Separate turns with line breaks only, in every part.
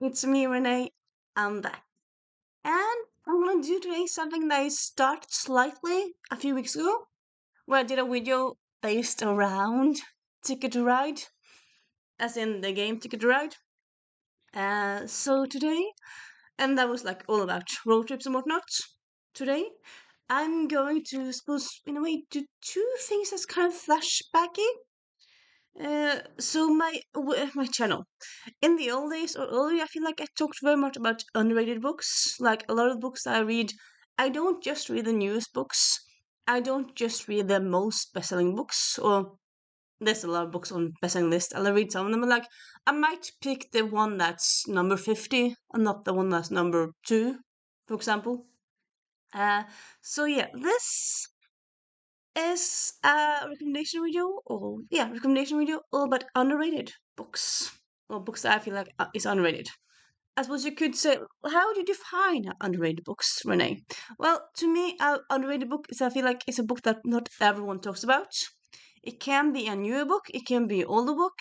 It's me, Renee. I'm back. And I'm gonna do today something that I started slightly a few weeks ago, where I did a video based around Ticket to Ride, as in the game Ticket to Ride. So today, and that was like all about road trips and whatnot. Today, I'm going to, suppose, in a way, do two things that's kind of flashbacky. So my channel. In the old days or earlier, I feel like I talked very much about underrated books. Like a lot of books that I read, I don't just read the newest books. I don't just read the most best-selling books, or there's a lot of books on best-selling list. I'll read some of them. Like I might pick the one that's number 50 and not the one that's number 2, for example. Uh, so yeah, this is a recommendation video all about underrated books or books that I feel like is underrated. I suppose you could say, how do you define underrated books, Renee? Well, to me, an underrated book is I feel like it's a book that not everyone talks about. It can be a newer book, it can be an older book.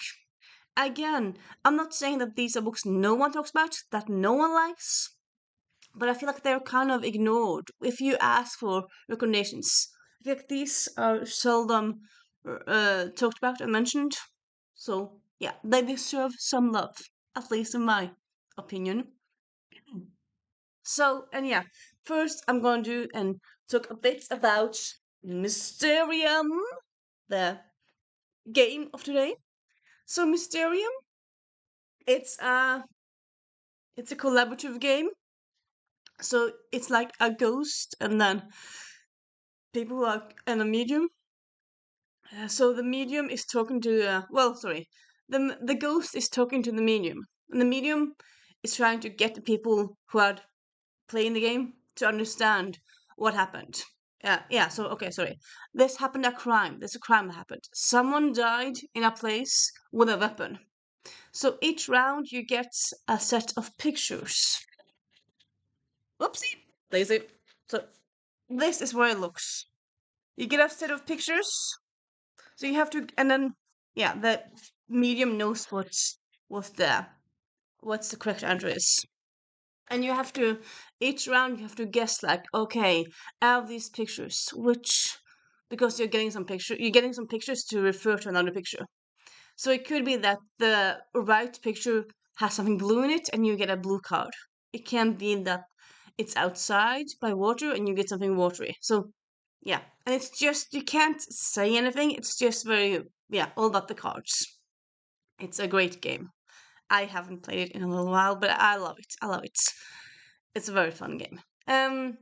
Again, I'm not saying that these are books no one talks about, that no one likes, but I feel like they're kind of ignored if you ask for recommendations. I feel like these are seldom talked about and mentioned. So, yeah, they deserve some love, at least in my opinion. So, and yeah, first I'm going to do and talk a bit about Mysterium, the game of today. So, Mysterium, it's a it's a collaborative game. So it's like a ghost, and then people who are and a medium. So the medium is talking to the ghost is talking to the medium, and the medium is trying to get the people who are playing the game to understand what happened. Yeah. So okay, sorry. This happened a crime. There's a crime that happened. Someone died in a place with a weapon. So each round you get a set of pictures. Whoopsie, lazy. So this is where it looks. You get a set of pictures. So you have to, and then yeah, the medium knows what's the correct answer is. And you have to, each round, you have to guess, like, okay, out of these pictures, which, because you're getting some pictures to refer to another picture. So it could be that the right picture has something blue in it and you get a blue card. It can be that it's outside by water and you get something watery. So, yeah. And it's just, you can't say anything. It's just all about the cards. It's a great game. I haven't played it in a little while, but I love it. I love it. It's a very fun game. Um,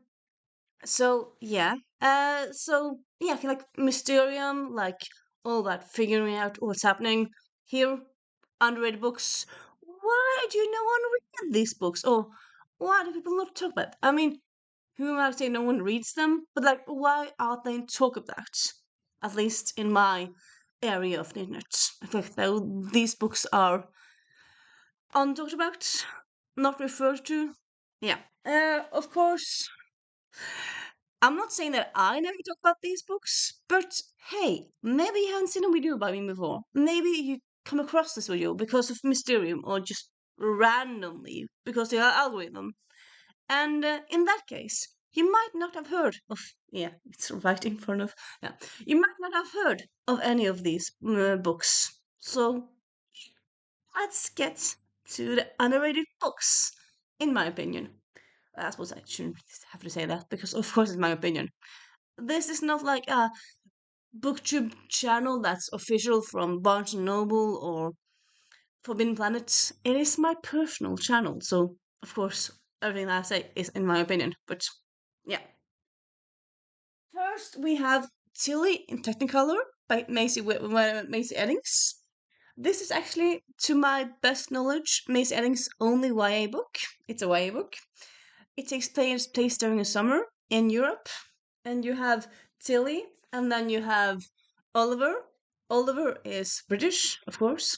I feel like Mysterium, like all that figuring out what's happening here, underrated books. Why do no one read these books? Or why do people not talk about it? I mean, who might say no one reads them? But like, why aren't they talk about? At least in my area of the internet, I feel like these books are untalked about, not referred to. Yeah. Of course, I'm not saying that I never talk about these books, but hey, maybe you haven't seen a video by me before. Maybe you come across this video because of Mysterium or just randomly because the algorithm. And in that case, you might not have heard of. Yeah, it's right in front of. Yeah, you might not have heard of any of these books. So let's get to the underrated books, in my opinion. I suppose I shouldn't have to say that because, of course, it's my opinion. This is not like a booktube channel that's official from Barnes and Noble or Forbidden Planet. It is my personal channel, so of course everything that I say is in my opinion. But yeah, first we have Tilly in Technicolor by Macy Eddings. This is actually, to my best knowledge, Macy Eddings' only YA book. It's a YA book. It takes place during the summer in Europe, and you have Tilly, and then you have Oliver. Oliver is British, of course.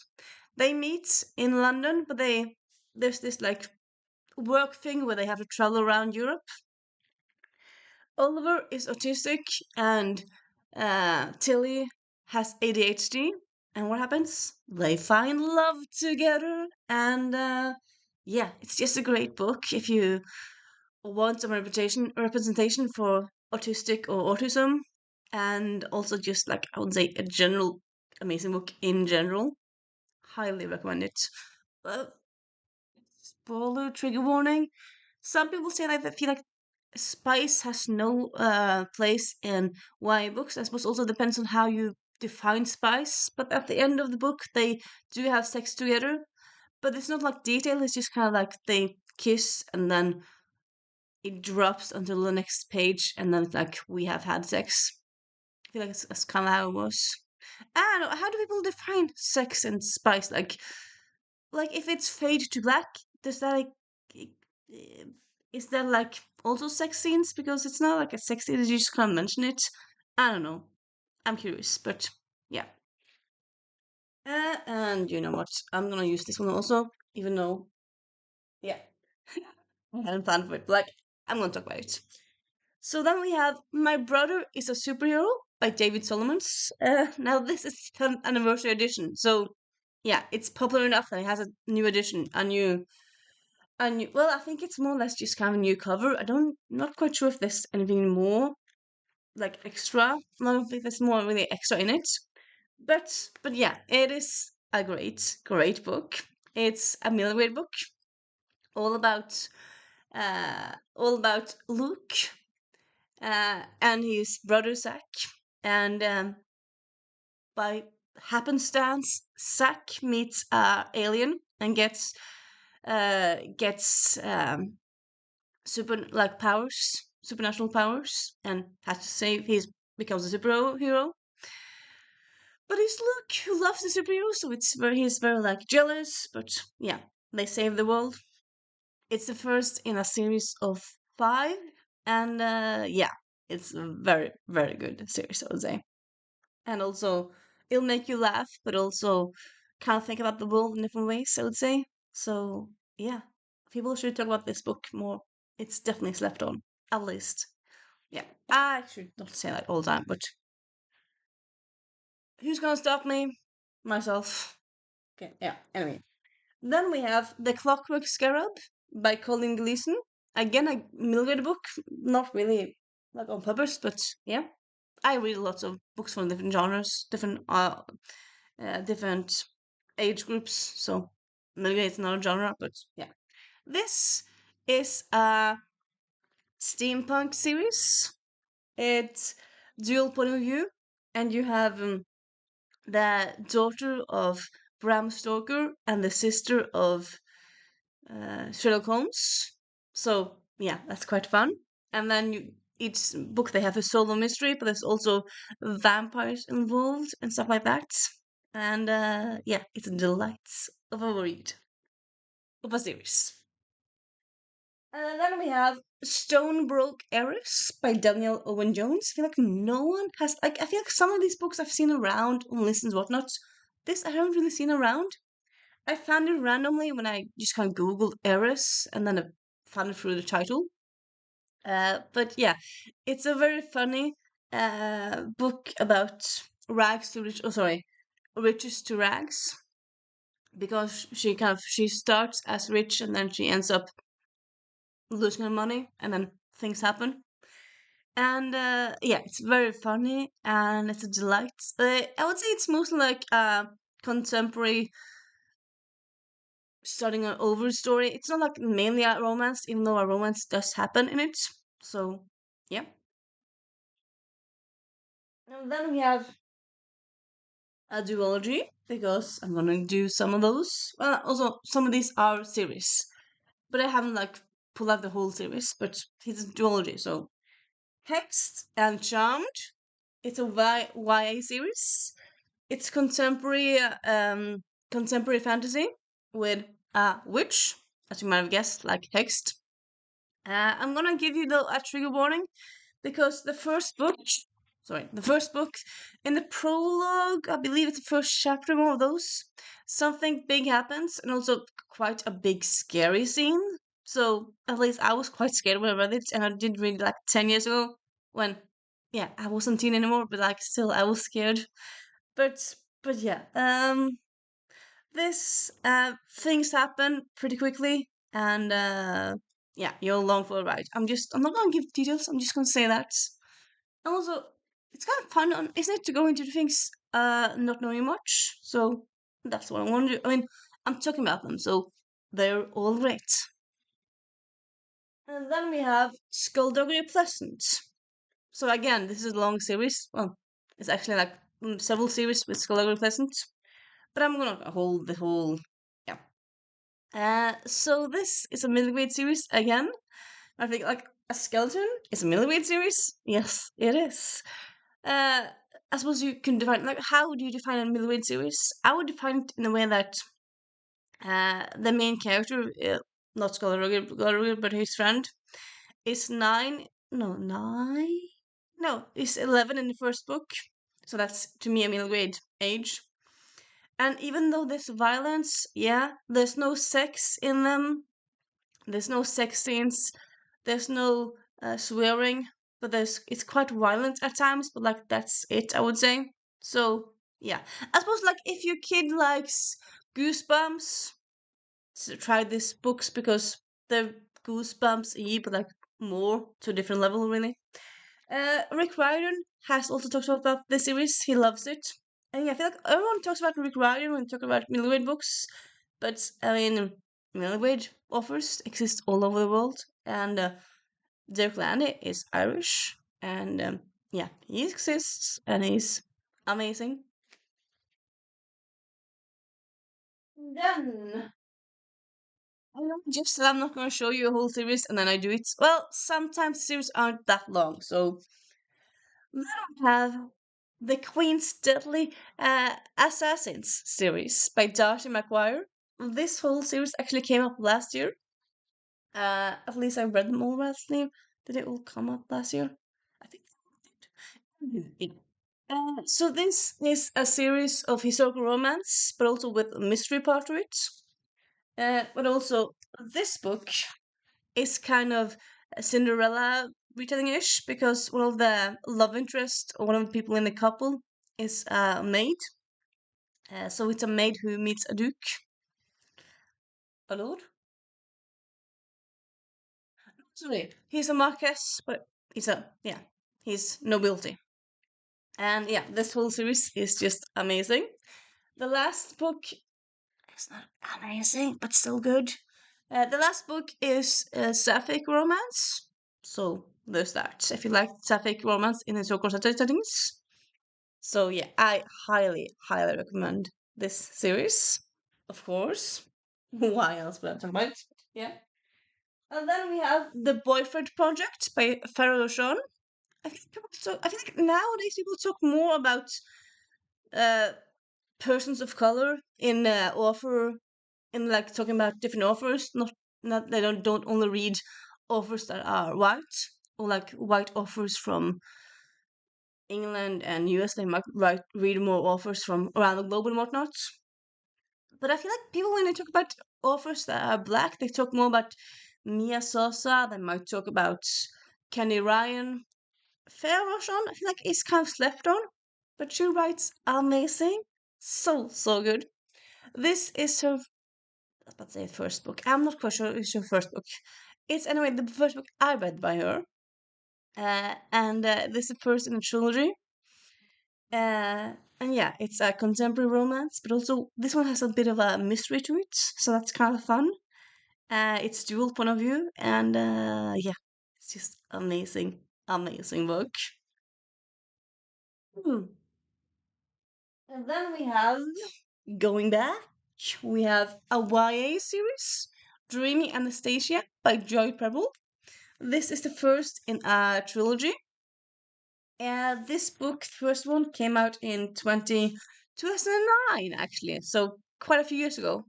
They meet in London, but there's this like work thing where they have to travel around Europe. Oliver is autistic, and Tilly has ADHD. And what happens? They find love together, and yeah, it's just a great book if you want some representation for autistic or autism, and also just like I would say a general amazing book in general. Highly recommend it. Uh, Spoiler trigger warning. Some people say like they feel like spice has no place in YA books. I suppose also depends on how you define spice. But at the end of the book, they do have sex together. But it's not like detail. It's just kind of like they kiss and then it drops until the next page, and then it's like we have had sex. I feel like that's kind of how it was. I don't know. How do people define sex and spice? Like if it's fade to black, does that like i- is that like also sex scenes? Because it's not like a sex scene. You just can't mention it. I don't know. I'm curious, but yeah. And you know what? I'm gonna use this one also, even though yeah, I hadn't planned for it. But like I'm gonna talk about it. So then we have My Brother is a Superhero by David Solomons. Now this is 10th anniversary edition. So yeah, it's popular enough that it has a new edition, a new. Well, I think it's more or less just kind of a new cover. I don't, not quite sure if there's anything more like extra. I don't think there's more really extra in it. But yeah, it is a great book. It's a middle grade book, all about Luke and his brother Zack. And by happenstance, Zack meets a alien and gets super like powers, supernatural powers, and has to save. He becomes a superhero. But it's Luke who loves the superhero, so he's very like jealous. But yeah, they save the world. It's the first in a series of five, and yeah, it's a very good series, I would say. And also it'll make you laugh, but also kind of think about the world in different ways, I would say. So yeah, people should talk about this book more. It's definitely slept on, at least. Yeah, I should not say that all the time, but who's gonna stop me? Myself. Okay, yeah. Anyway, then we have The Clockwork Scarab by Colin Gleason. Again, a Milgard book, not really like on purpose, but yeah. I read lots of books from different genres, different age groups. So maybe it's not a genre, but yeah. This is a steampunk series. It's dual point of view, and you have the daughter of Bram Stoker and the sister of Sherlock Holmes. So yeah, that's quite fun. And then each book they have a solo mystery, but there's also vampires involved and stuff like that. And yeah, it's a delight of a read of a series. And then we have Stonebroke Heiress by Daniel Owen Jones. I feel like no one has like I feel like some of these books I've seen around on listens whatnot. This I haven't really seen around. I found it randomly when I just kind of Googled Eris and then I found it through the title. But yeah, it's a very funny book about rags to rich. Oh, sorry, riches to rags. Because she starts as rich and then she ends up losing her money and then things happen. And yeah, it's very funny and it's a delight. I would say it's mostly like contemporary starting an over story. It's not like mainly a romance, even though a romance does happen in it. So yeah. And then we have a duology because I'm gonna do some of those. Well, also some of these are series, but I haven't like pulled out the whole series. But it's a duology, so Hexed and Charmed. It's a YA series. It's contemporary fantasy with a witch, as you might have guessed, like Hexed. I'm gonna give you a trigger warning because the first book, in the prologue, I believe it's the first chapter, one of those, something big happens and also quite a big scary scene. So at least I was quite scared when I read it, and I did read it like 10 years ago when, yeah, I wasn't teen anymore, but like still I was scared. But yeah, this things happen pretty quickly. and yeah, you're along for the ride. I'm not gonna give details. I'm just gonna say that. And also, it's kind of fun, isn't it, to go into things not knowing much. So that's what I want to do. I mean, I'm talking about them, so they're all great. And then we have Skullduggery Pleasant. So again, this is a long series. Well, it's actually like several series with Skullduggery Pleasant, but I'm gonna hold the whole. Yeah. So this is a middle grade series again. I think like a skeleton is a middle grade series. Yes, it is. Uh, I suppose you can define like how would you define a middle grade series? I would define it in a way that the main character, not Skullduggery, but his friend, is nine. No, nine. No, is 11 in the first book. So that's to me a middle grade age. And even though there's violence, yeah, there's no sex in them. There's no sex scenes. There's no swearing, but there's it's quite violent at times. But like that's it, I would say. So yeah, I suppose like if your kid likes Goosebumps, so try these books because they're Goosebumps y, but like more to a different level, really. Rick Riordan has also talked about this series. He loves it. And yeah, I feel like everyone talks about Rick Riordan when talking about middle grade books, but I mean, middle grade authors exist all over the world, and Derek Landy is Irish, and yeah, he exists, and he's amazing. Then I know just that I'm not going to show you a whole series, and then I do it. Well, sometimes series aren't that long, so then we have the Queen's Deadly Assassins series by Darcy McGuire. This whole series actually came up last year. At least I read them all last year. Did it all come up last year? I think it did. So this is a series of historical romance, but also with a mystery part to it. But also this book is kind of a Cinderella retelling-ish because one of the love interest or one of the people in the couple is a maid. So it's a maid who meets a duke, a lord. Sorry, he's a marquess, but he's nobility. And yeah, this whole series is just amazing. The last book is not amazing, but still good. The last book is Sapphic Romance. So there's that. If you like Sapphic Romance in historical settings. So yeah, I highly recommend this series. Of course. Why else would I talk about it? Yeah. And then we have The Boyfriend Project by Farrell Sean. I feel like nowadays people talk more about uh persons of color in author in like talking about different authors. Not they don't only read authors that are white or like white authors from England and US. They might read more authors from around the globe and whatnot. But I feel like people when they talk about authors that are black, they talk more about Mia Sosa. They might talk about Kenny Ryan. Fair Roshan, I feel like is kind of slept on, but she writes amazing, so good. This is her, I was about to say first book. I'm not quite sure it's her first book. It's anyway the first book I read by her, and this is the first in a trilogy. And yeah, it's a contemporary romance, but also this one has a bit of a mystery to it, so that's kind of fun. It's dual point of view, and yeah, it's just amazing book. Hmm. And then we have going back, we have a YA series, Dreamy Anastasia by Joy Preble. This is the first in a trilogy. This book, first one, came out in 2009, actually, so quite a few years ago.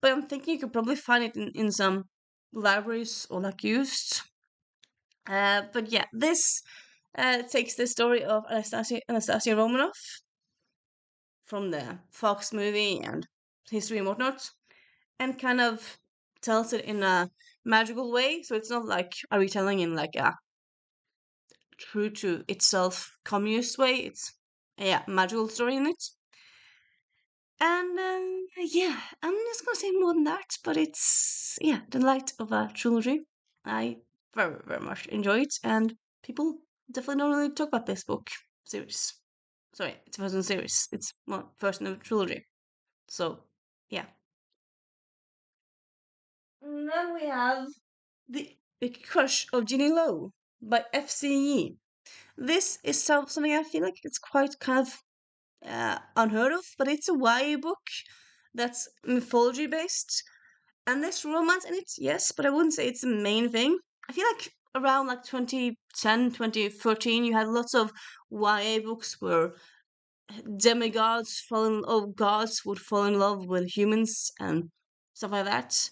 But I'm thinking you could probably find it in some libraries or like used. But yeah, this takes the story of Anastasia Romanoff from the Fox movie and history and whatnot, and kind of tells it in a magical way. So it's not like a retelling in like a true to itself communist way. It's yeah, magical story in it. And yeah, I'm just gonna say more than that, but it's yeah, the light of a trilogy. I very very much enjoy it, and people definitely don't really talk about this book series. Sorry, it's a first in series. It's well, first in a trilogy. So yeah. And then we have the Big Crush of Ginny Lowe by FCE. This is something I feel like it's quite kind of unheard of, but it's a YA book that's mythology based, and there's romance in it, yes, but I wouldn't say it's the main thing. I feel like around like 2010, 2013, you had lots of YA books where demigods fall in, or gods would fall in love with humans and stuff like that.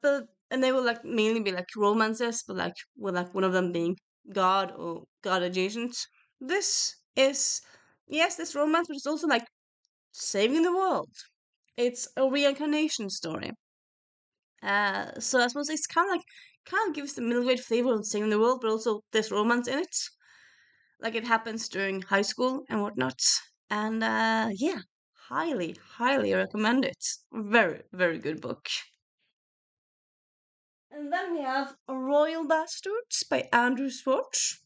But and they would like mainly be like romances, but like with like one of them being god or god adjacent. This is yes, this romance, but it's also like saving the world. It's a reincarnation story. So I suppose it's kind of gives the middle grade flavor of saving the world, but also there's romance in it. Like it happens during high school and whatnot. And yeah, highly recommend it. Very, very good book. And then we have Royal Bastards by Andrew Schwartz.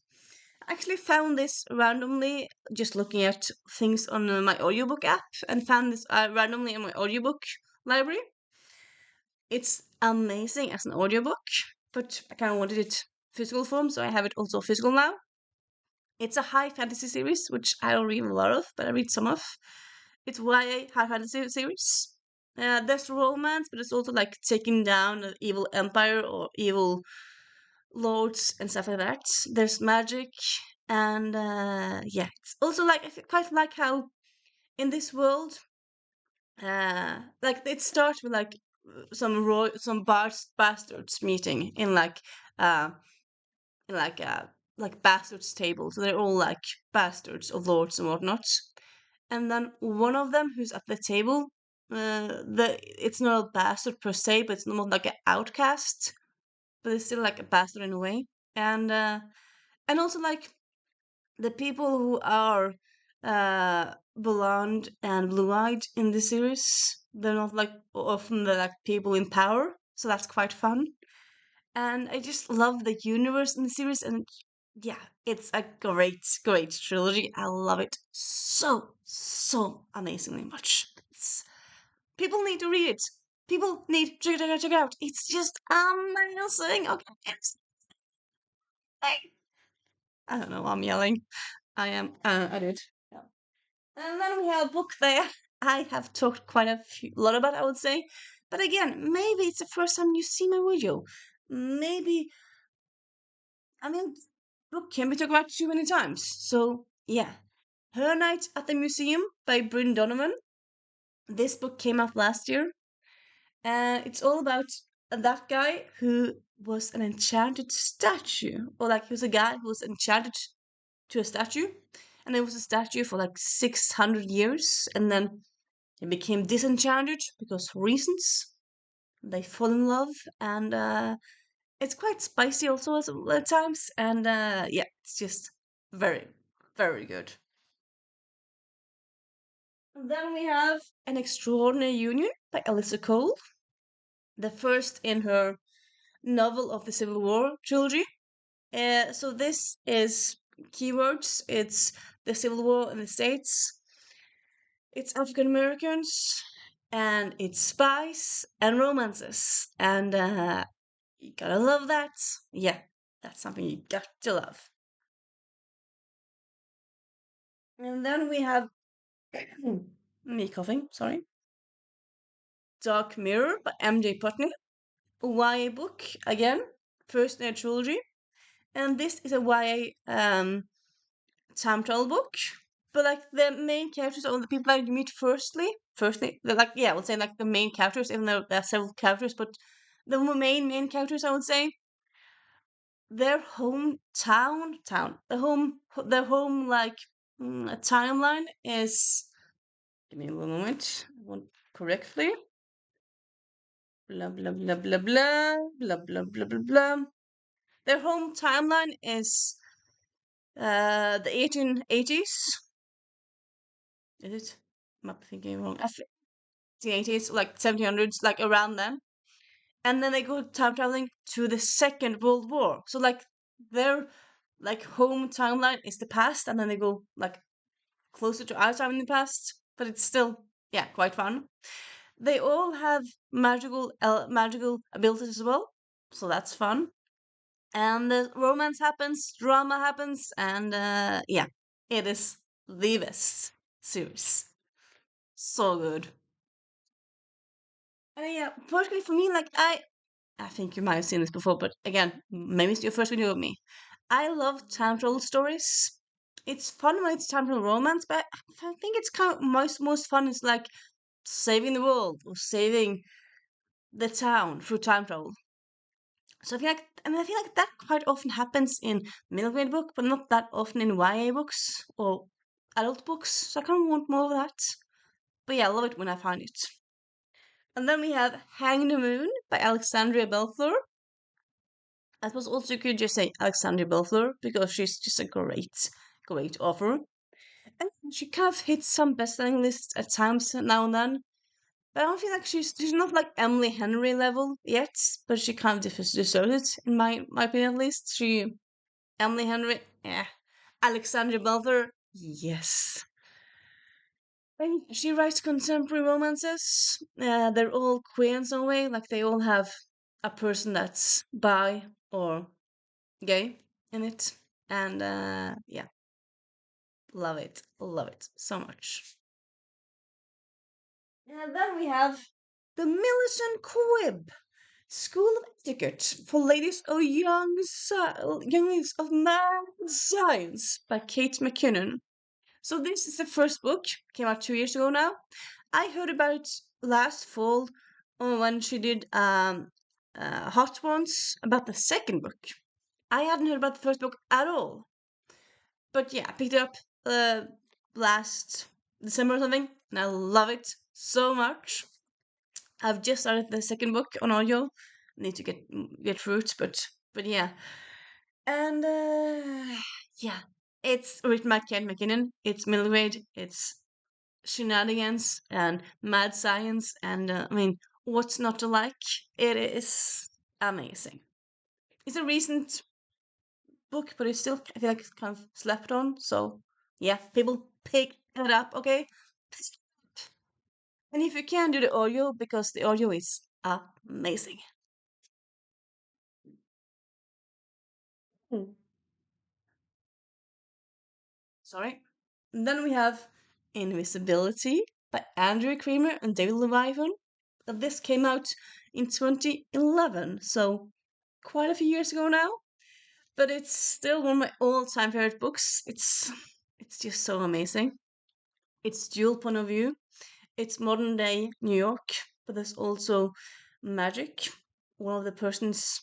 I actually found this randomly just looking at things on my audiobook app and found this randomly in my audiobook library. It's amazing as an audiobook, but I kind of wanted it physical form, so I have it also physical now. It's a high fantasy series, which I don't read a lot of, but I read some of. It's YA high fantasy series. There's romance, but it's also like taking down an evil empire or evil lords and stuff like that. There's magic, and yeah, it's also like I quite like how in this world, like it starts with like some bastards meeting uh in like bastards table, so they're all like bastards of lords and whatnot. And then one of them who's at the table, it's not a bastard per se, but it's more like an outcast, but it's still like a bastard in a way. And also like the people who are blonde and blue-eyed in the series, they're not like often the like people in power, so that's quite fun. And I just love the universe in the series, and yeah, it's a great trilogy. I love it so amazingly much. People need to read it. People need to check it out. It's just amazing. Okay, I don't know. I'm yelling. I am. I did. Yeah. And then we have a book there. I have talked quite lot about, I would say. But again, maybe it's the first time you see my video. Maybe I mean, book can be talked about too many times. So yeah, Her Night at the Museum by Bryn Donovan. This book came out last year. It's all about that guy who was an enchanted statue, or like he was a guy who was enchanted to a statue, and it was a statue for like 600 years, and then he became disenchanted because of reasons. They fall in love, and it's quite spicy also at times, and yeah, it's just very, very good. And then we have An Extraordinary Union by Alyssa Cole, the first in her novel of the Civil War trilogy. So this is keywords. It's the Civil War in the States. It's African Americans, and it's spies and romances, and you gotta love that. Yeah, that's something you got to love. And then we have me coughing. Sorry, Dark Mirror by M.J. Putney, a YA book again, first in a trilogy, and this is a YA time travel book. But like the main characters are the people that you meet firstly, they're like yeah, I would say like the main characters, even though there are several characters, but the main characters, I would say, their their home like timeline is. Give me a moment. I want correctly. Blah blah blah blah blah blah blah blah blah blah. Their home timeline is the 1880s. Is it? I'm not thinking wrong. I think the 80s, like 1700s, like around then. and then they go time traveling to the Second World War. So like their like home timeline is the past, and then they go like closer to our time in the past, but it's still yeah quite fun. They all have magical abilities as well, so that's fun. And the romance happens, drama happens, and yeah, it is the best series. So good. Yeah, personally for me, like I think you might have seen this before, but again, maybe it's your first video with me. I love time travel stories. It's fun when it's time travel romance, but I think it's kind of most fun is like saving the world or saving the town through time travel. So I feel like, and I feel like that quite often happens in middle grade book, but not that often in YA books or adult books. So I kind of want more of that. But yeah, I love it when I find it. And then we have Hang the Moon by Alexandria Belfleur. I suppose also you could just say Alexandria Belfleur because she's just a great author. And she kind of hits some best-selling lists at times now and then. But I don't feel like she's not like Emily Henry level yet, but she kind of deserves it in my opinion at least. Emily Henry, yeah. Alexandra Belfer, yes. And she writes contemporary romances. They're all queer in some way, like they all have a person that's bi or gay in it. And yeah, love it so much. And then we have The Millicent Quib, School of Etiquette for Ladies of Young Ladies of Mad Science by Kate McKinnon. So this is the first book, came out 2 years ago now. I heard about it last fall when she did Hot Ones about the second book. I hadn't heard about the first book at all. But yeah, I picked it up uh, last December or something, and I love it so much. I've just started the second book on audio. Need to get through it, but yeah. And yeah, it's written by Ken McKinnon. It's middle grade. It's shenanigans and mad science, and I mean, what's not to like? It is amazing. It's a recent book, but it's still I feel like it's kind of slept on. So yeah, people pick it up, okay? And if you can do the audio, because the audio is amazing. Hmm. Sorry. And then we have Invisibility by Andrew Creamer and David Leviathan. This came out in 2011, so quite a few years ago now. But it's still one of my all-time favorite books. It's just so amazing. It's dual point of view. It's modern day New York, but there's also magic. One of the persons,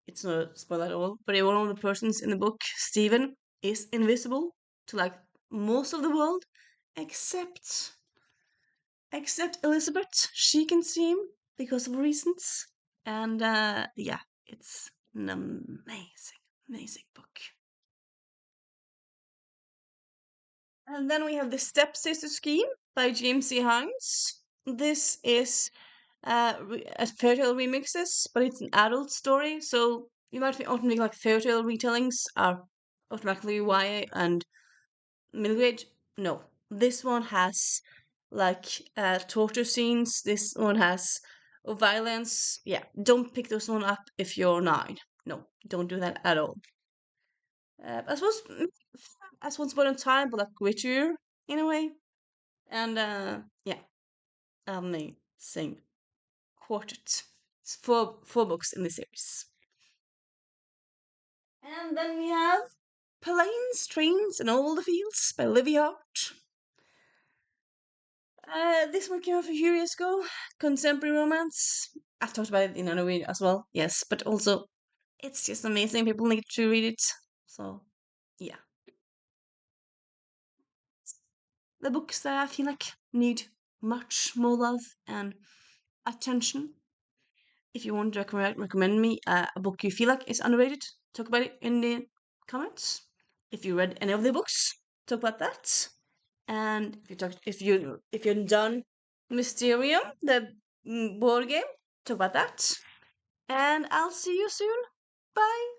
it's not a spoiler at all, but one of the persons in the book, Stephen, is invisible to like most of the world, except Elizabeth. She can see him because of reasons. And yeah, it's an amazing book. And then we have the Stepsister Scheme by James C. Hines. This is a fairy tale remixes, but it's an adult story, so you might often think like fairy tale retellings are automatically YA and middle grade. No, this one has like torture scenes. This one has violence. Yeah, don't pick this one up if you're 9. No, don't do that at all. I suppose as Once Upon a Time, but like grittier in a way. And yeah, amazing quartet. It's four books in the series. And then we have Planes, Trains, and All the Fields by Livy Hart. This one came out a few years ago. Contemporary romance. I've talked about it in another video as well, yes, but also it's just amazing. People need to read it. So, yeah. The books that I feel like need much more love and attention. If you want to recommend me a book you feel like is underrated, talk about it in the comments. If you read any of the books, talk about that. And if you're done Mysterium, the board game, talk about that. and I'll see you soon. Bye.